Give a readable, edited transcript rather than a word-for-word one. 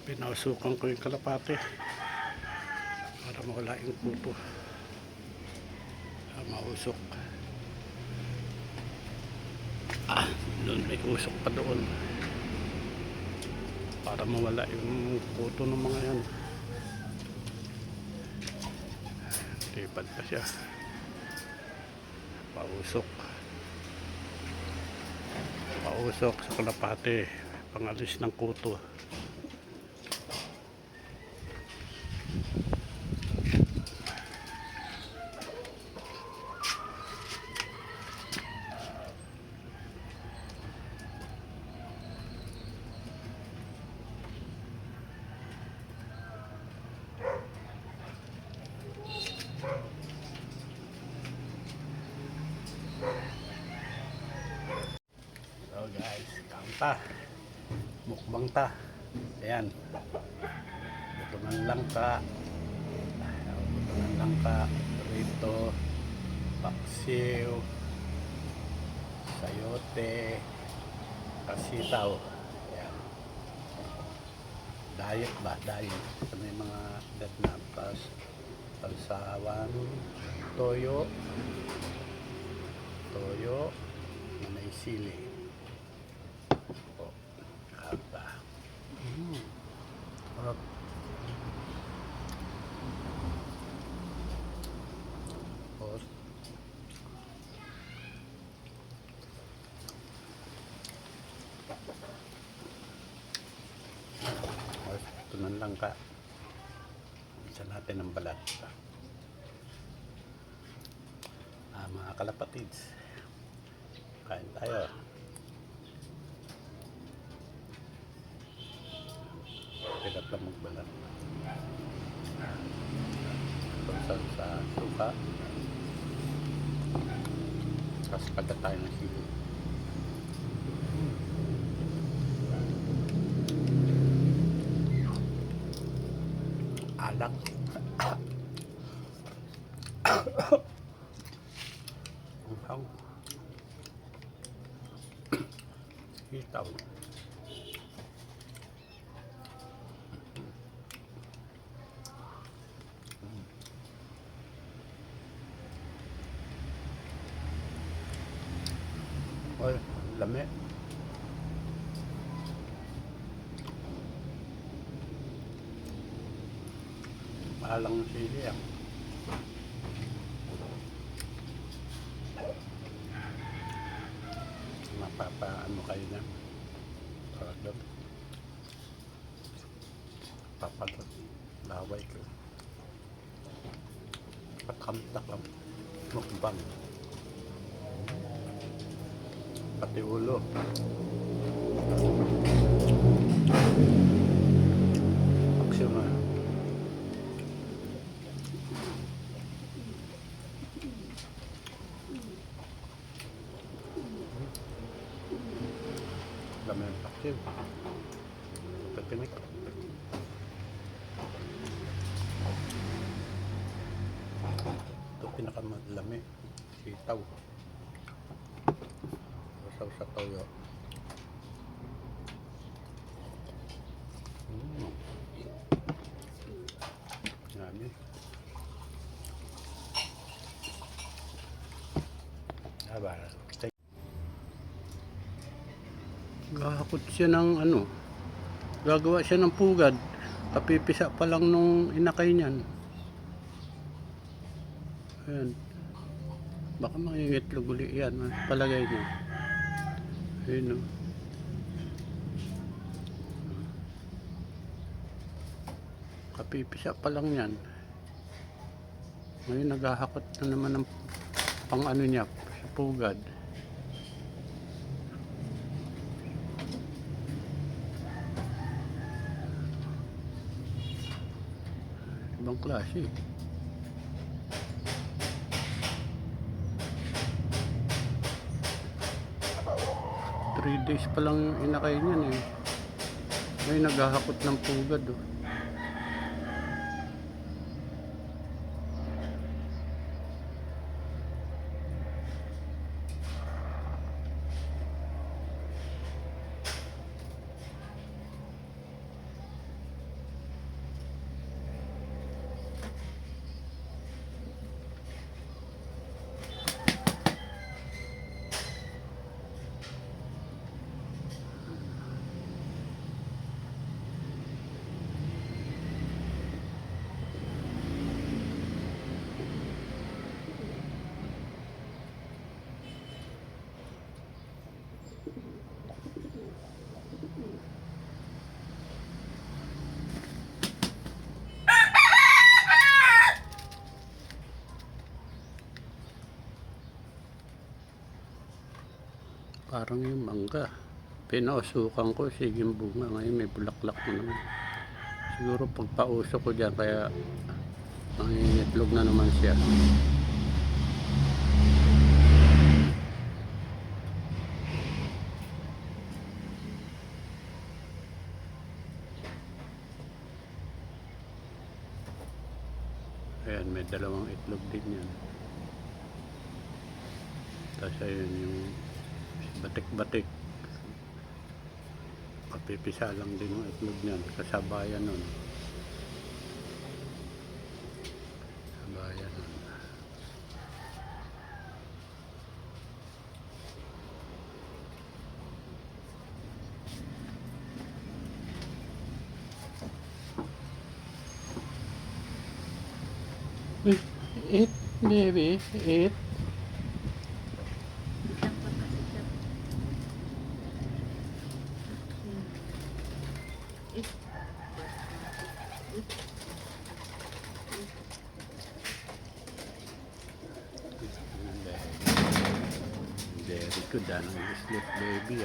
Pinausukan ko yung kalapate para mawala yung kuto. Mausok. Doon may usok pa doon para mawala yung kuto ng mga yan. Tipad pa siya. Pausok sa kalapate, pangalis ng kuto. So guys, kaunta, mukbang ta. Ayan, buto ng langka, rito, paksiw, sayote, kasitaw. Ayan, diet ba? Diet. Ito may mga Vietnam, tapos palsawan, toyo na may sili. Haba. Harap. Tapos ito ng langka. Isa natin ang balat. Mga kalapatids, kain tayo. Pilat lang magbalat. Pagsan sa suka, tapos pagkat tayo ng sili. Alak. Uhaw. Hitaw. Oy, lami. Maalang sili yan. Mapapaano kayo na. Paradot. Papadot. Laway ko. Pakamtak lang. Mukbang. Pati ulo. Paksiw na. Dami ng paksiw. Pagpinik. Ito pinakamalami. Sitaw. Sa toyo. Yummy. Gahakot siya ng ano, gagawa siya ng pugad, kapipisa pa lang nung inakay niyan. Ayan, baka mangingitlog uli yan, palagay niya. Ayun o. Kapipisa pa lang yan. Ngayon naghahakot na naman ng pang ano niya, sa pugad. Ibang klase. 3 days pa lang inakay niyan eh. Ngayon naghahakot ng pugad oh. mangga. Pinausukan ko, sige bunga. Ngayon may bulaklak na naman. Siguro pagpauso ko dyan, kaya mangingitlog na naman siya. Ayan, may dalawang itlog din yan. Tapos ayun yung batik-batik. Kapipisa lang din yung itlog niyan. Kasabayan nun. Kasabayan nun. Eat, baby, eat. Very good, sleep baby.